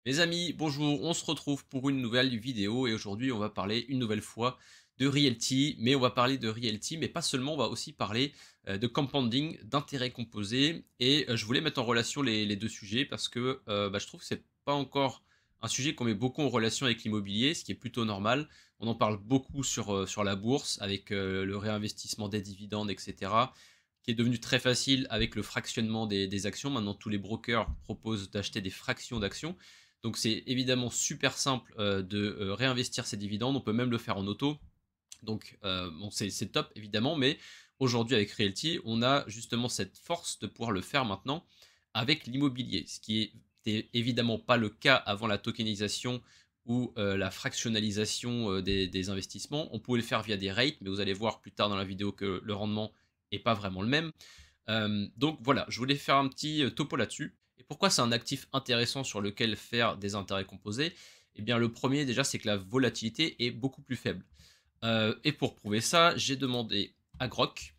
Mes amis, bonjour, on se retrouve pour une nouvelle vidéo et aujourd'hui on va parler une nouvelle fois de Realty, mais on va parler de Realty, mais pas seulement, on va aussi parler de compounding, d'intérêts composés et je voulais mettre en relation les deux sujets parce que je trouve que c'est pas encore un sujet qu'on met beaucoup en relation avec l'immobilier, ce qui est plutôt normal. On en parle beaucoup sur la bourse avec le réinvestissement des dividendes, etc., qui est devenu très facile avec le fractionnement des actions. Maintenant, tous les brokers proposent d'acheter des fractions d'actions. Donc c'est évidemment super simple de réinvestir ces dividendes. On peut même le faire en auto. Donc bon, c'est top évidemment, mais aujourd'hui avec Realty, on a justement cette force de pouvoir le faire maintenant avec l'immobilier, ce qui était évidemment pas le cas avant la tokenisation ou la fractionnalisation des investissements. On pouvait le faire via des rates, mais vous allez voir plus tard dans la vidéo que le rendement est pas vraiment le même. Donc voilà, je voulais faire un petit topo là-dessus. Et pourquoi c'est un actif intéressant sur lequel faire des intérêts composés? Eh bien, le premier déjà, c'est que la volatilité est beaucoup plus faible. Et pour prouver ça, j'ai demandé à Grok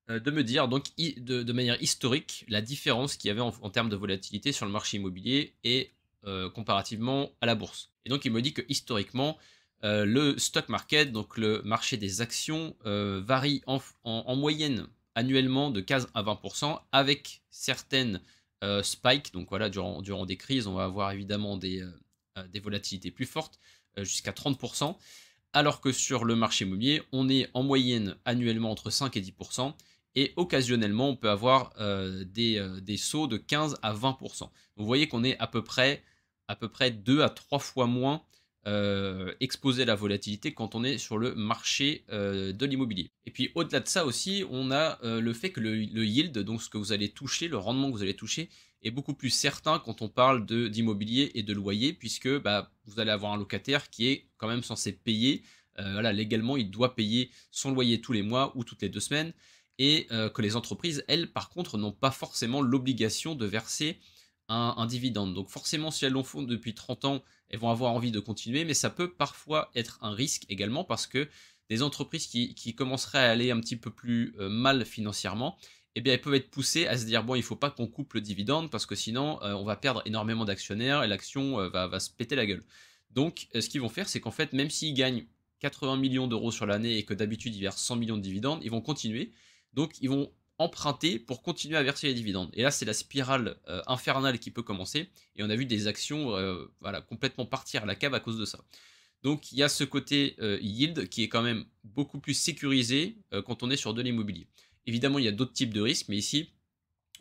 de me dire donc de manière historique la différence qu'il y avait en termes de volatilité sur le marché immobilier et comparativement à la bourse. Et donc il me dit que historiquement, le stock market, donc le marché des actions, varie en moyenne annuellement de 15 à 20%, avec certaines spikes. Donc voilà, durant des crises, on va avoir évidemment des volatilités plus fortes, jusqu'à 30%, alors que sur le marché immobilier, on est en moyenne annuellement entre 5 et 10%, et occasionnellement, on peut avoir des sauts de 15 à 20%. Donc, vous voyez qu'on est à peu près 2 à 3 fois moins exposé à la volatilité quand on est sur le marché de l'immobilier. Et puis au-delà de ça aussi, on a le fait que le yield, donc ce que vous allez toucher, le rendement que vous allez toucher, est beaucoup plus certain quand on parle d'immobilier et de loyer, puisque vous allez avoir un locataire qui est quand même censé payer. Voilà, légalement, il doit payer son loyer tous les mois ou toutes les 2 semaines, et que les entreprises, elles, par contre, n'ont pas forcément l'obligation de verser un dividende. Donc forcément, si elles l'ont fait depuis 30 ans, elles vont avoir envie de continuer, mais ça peut parfois être un risque également parce que des entreprises qui commenceraient à aller un petit peu plus mal financièrement, eh bien, elles peuvent être poussées à se dire, bon, il ne faut pas qu'on coupe le dividende parce que sinon, on va perdre énormément d'actionnaires et l'action va se péter la gueule. Donc, ce qu'ils vont faire, c'est qu'en fait, même s'ils gagnent 80 millions d'euros sur l'année et que d'habitude, ils versent 100 millions de dividendes, ils vont continuer. Donc, ils vont emprunter pour continuer à verser les dividendes. Et là, c'est la spirale infernale qui peut commencer. Et on a vu des actions voilà, complètement partir à la cave à cause de ça. Donc, il y a ce côté yield qui est quand même beaucoup plus sécurisé quand on est sur de l'immobilier. Évidemment, il y a d'autres types de risques, mais ici,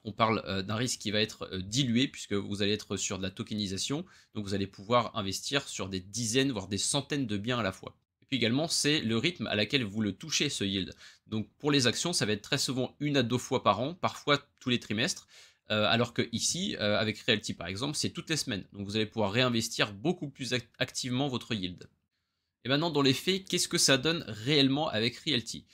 on parle d'un risque qui va être dilué puisque vous allez être sur de la tokenisation. Donc, vous allez pouvoir investir sur des dizaines, voire des centaines de biens à la fois. Et puis également, c'est le rythme à laquelle vous le touchez, ce yield. Donc, pour les actions, ça va être très souvent 1 à 2 fois par an, parfois tous les trimestres. Alors que ici, avec Realty par exemple, c'est toutes les semaines. Donc, vous allez pouvoir réinvestir beaucoup plus activement votre yield. Et maintenant, dans les faits, qu'est-ce que ça donne réellement avec Realty?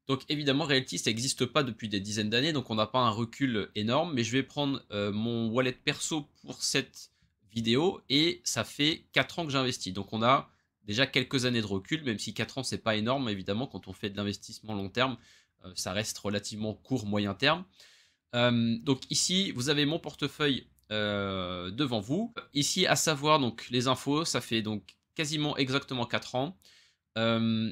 Donc évidemment, Realty, ça n'existe pas depuis des dizaines d'années, donc on n'a pas un recul énorme, mais je vais prendre mon wallet perso pour cette vidéo, et ça fait 4 ans que j'investis. Donc on a déjà quelques années de recul, même si 4 ans, c'est pas énorme, évidemment, quand on fait de l'investissement long terme, ça reste relativement court, moyen terme. Donc ici, vous avez mon portefeuille devant vous. Ici, à savoir donc les infos, ça fait donc quasiment exactement 4 ans.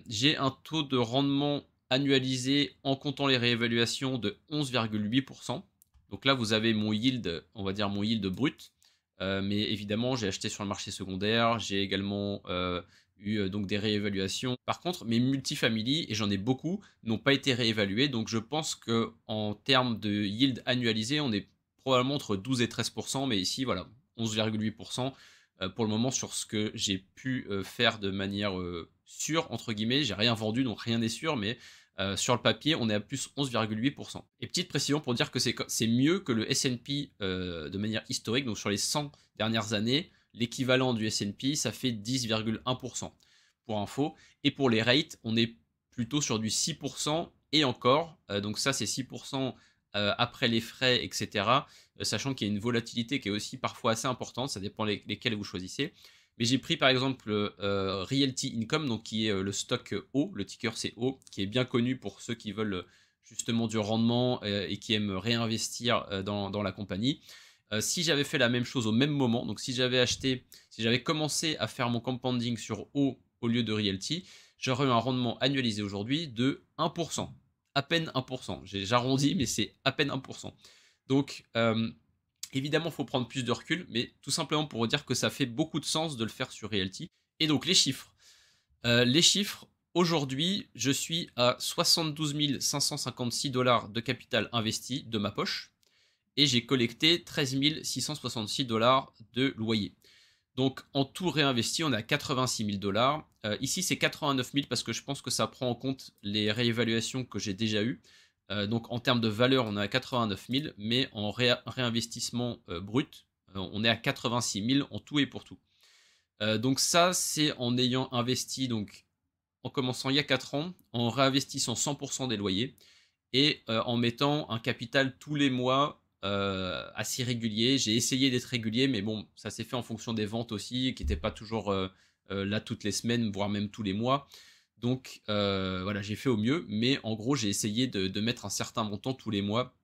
J'ai un taux de rendement annualisé en comptant les réévaluations de 11,8%. Donc là, vous avez mon yield, on va dire mon yield brut. Mais évidemment, j'ai acheté sur le marché secondaire. J'ai également eu donc des réévaluations. Par contre, mes multifamilies, et j'en ai beaucoup, n'ont pas été réévalués. Donc je pense qu'en termes de yield annualisé, on est probablement entre 12 et 13%. Mais ici, voilà, 11,8% pour le moment sur ce que j'ai pu faire de manière sûre, entre guillemets. J'ai rien vendu, donc rien n'est sûr, mais sur le papier, on est à plus 11,8%. Et petite précision pour dire que c'est mieux que le S&P de manière historique, donc sur les 100 dernières années, l'équivalent du S&P, ça fait 10,1% pour info. Et pour les rates, on est plutôt sur du 6% et encore, donc ça c'est 6% après les frais, etc. Sachant qu'il y a une volatilité qui est aussi parfois assez importante, ça dépend lesquels vous choisissez. Mais j'ai pris par exemple Realty Income, donc qui est le stock O, le ticker c'est O, qui est bien connu pour ceux qui veulent justement du rendement et qui aiment réinvestir dans la compagnie. Si j'avais fait la même chose au même moment, donc si j'avais commencé à faire mon compounding sur eau au lieu de Realty, j'aurais eu un rendement annualisé aujourd'hui de 1%. À peine 1%. J'arrondis, mais c'est à peine 1%. Donc, évidemment, il faut prendre plus de recul, mais tout simplement pour vous dire que ça fait beaucoup de sens de le faire sur Realty. Et donc, les chiffres. Aujourd'hui, je suis à 72 556 dollars de capital investi de ma poche et j'ai collecté 13 666 dollars de loyer. Donc en tout réinvesti, on est à 86 000 dollars. Ici, c'est 89 000 parce que je pense que ça prend en compte les réévaluations que j'ai déjà eues. Donc en termes de valeur, on est à 89 000, mais en réinvestissement brut, on est à 86 000 en tout et pour tout. Donc ça, c'est en ayant investi, donc en commençant il y a 4 ans, en réinvestissant 100% des loyers et en mettant un capital tous les mois assez régulier. J'ai essayé d'être régulier, mais bon, ça s'est fait en fonction des ventes aussi, qui n'étaient pas toujours là toutes les semaines, voire même tous les mois. Donc voilà, j'ai fait au mieux, mais en gros, j'ai essayé de mettre un certain montant tous les mois,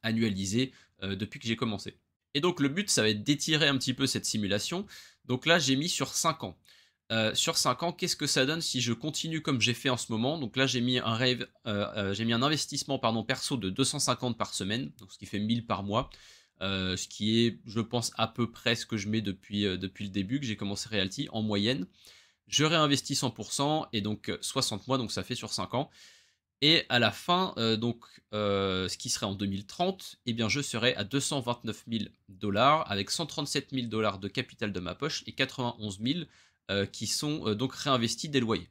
annualisé, depuis que j'ai commencé. Et donc le but, ça va être d'étirer un petit peu cette simulation. Donc là, j'ai mis sur 5 ans. Sur 5 ans, qu'est-ce que ça donne si je continue comme j'ai fait en ce moment? Donc là, j'ai mis un investissement perso de 250 par semaine, donc ce qui fait 1000 par mois, ce qui est, je pense, à peu près ce que je mets depuis le début que j'ai commencé Realty, en moyenne. Je réinvestis 100% et donc 60 mois, donc ça fait sur 5 ans. Et à la fin, ce qui serait en 2030, eh bien, je serai à 229 000 dollars avec 137 000 dollars de capital de ma poche et 91 000 qui sont donc réinvestis des loyers.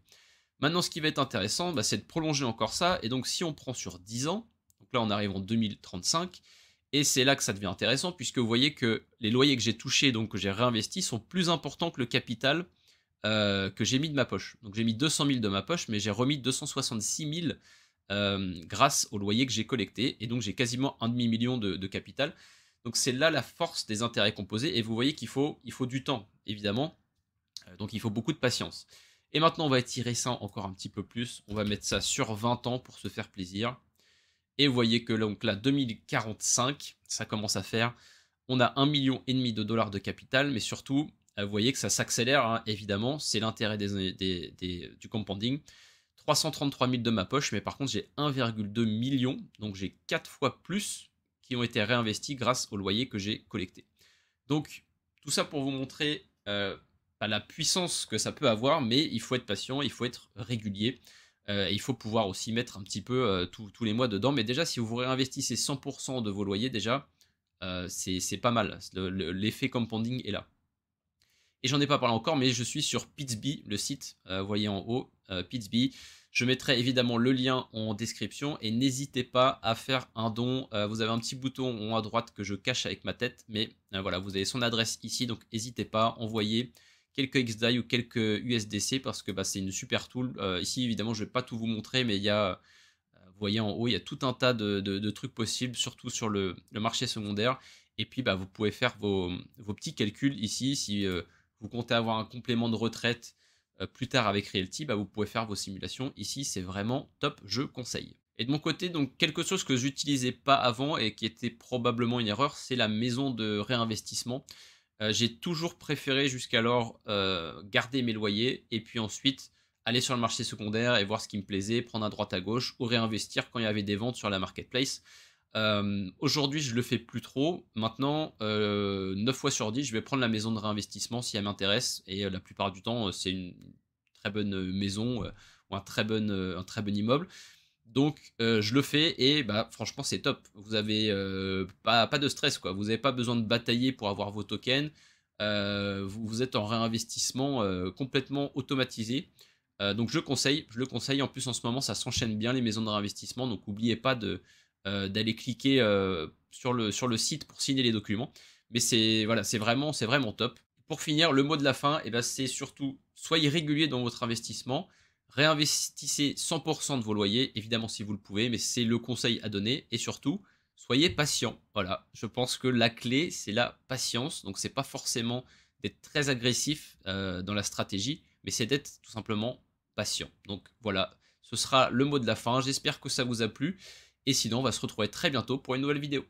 Maintenant, ce qui va être intéressant, bah, c'est de prolonger encore ça. Et donc, si on prend sur 10 ans, donc là, on arrive en 2035, et c'est là que ça devient intéressant, puisque vous voyez que les loyers que j'ai touchés, donc que j'ai réinvestis, sont plus importants que le capital que j'ai mis de ma poche. Donc, j'ai mis 200 000 de ma poche, mais j'ai remis 266 000 grâce au loyer que j'ai collecté. Et donc, j'ai quasiment un demi-million de capital. Donc, c'est là la force des intérêts composés. Et vous voyez qu'il faut du temps, évidemment. Donc il faut beaucoup de patience. Et maintenant, on va étirer ça encore un petit peu plus. On va mettre ça sur 20 ans pour se faire plaisir. Et vous voyez que donc là, 2045, ça commence à faire. On a 1,5 million de dollars de capital, mais surtout, vous voyez que ça s'accélère, hein, évidemment. C'est l'intérêt du compounding. 333 000 de ma poche, mais par contre, j'ai 1,2 million. Donc j'ai 4 fois plus qui ont été réinvestis grâce au loyer que j'ai collecté. Donc, tout ça pour vous montrer la puissance que ça peut avoir, mais il faut être patient, il faut être régulier. Et il faut pouvoir aussi mettre un petit peu tous les mois dedans. Mais déjà, si vous réinvestissez 100% de vos loyers, déjà, c'est pas mal. L'effet compounding est là. Et j'en ai pas parlé encore, mais je suis sur Pitsby, le site, vous voyez en haut, Pitsby. Je mettrai évidemment le lien en description et n'hésitez pas à faire un don. Vous avez un petit bouton en haut à droite que je cache avec ma tête, mais voilà, vous avez son adresse ici, donc n'hésitez pas, envoyez quelques XDAI ou quelques USDC parce que c'est une super tool. Ici, évidemment, je ne vais pas tout vous montrer, mais il y a, vous voyez en haut, il y a tout un tas de trucs possibles, surtout sur le marché secondaire. Et puis, vous pouvez faire vos petits calculs ici. Si vous comptez avoir un complément de retraite plus tard avec Realty, vous pouvez faire vos simulations. Ici, c'est vraiment top, je conseille. Et de mon côté, donc quelque chose que j'utilisais pas avant et qui était probablement une erreur, c'est la maison de réinvestissement. J'ai toujours préféré jusqu'alors garder mes loyers et puis ensuite aller sur le marché secondaire et voir ce qui me plaisait, prendre à droite à gauche ou réinvestir quand il y avait des ventes sur la marketplace. Aujourd'hui, je le fais plus trop. Maintenant, 9 fois sur 10, je vais prendre la maison de réinvestissement si elle m'intéresse. Et la plupart du temps, c'est une très bonne maison ou un très bon immeuble. Donc, je le fais et franchement, c'est top. Vous avez pas de stress, quoi. Vous n'avez pas besoin de batailler pour avoir vos tokens. Vous êtes en réinvestissement complètement automatisé. Donc, je le conseille. En plus, en ce moment, ça s'enchaîne bien les maisons de réinvestissement. Donc, n'oubliez pas d'aller cliquer sur le site pour signer les documents. Mais c'est vraiment top. Pour finir, le mot de la fin, c'est surtout soyez régulier dans votre investissement. Réinvestissez 100% de vos loyers, évidemment si vous le pouvez, mais c'est le conseil à donner. Et surtout, soyez patient. Voilà, je pense que la clé, c'est la patience. Donc, c'est pas forcément d'être très agressif dans la stratégie, mais c'est d'être tout simplement patient. Donc, voilà, ce sera le mot de la fin. J'espère que ça vous a plu. Et sinon, on va se retrouver très bientôt pour une nouvelle vidéo.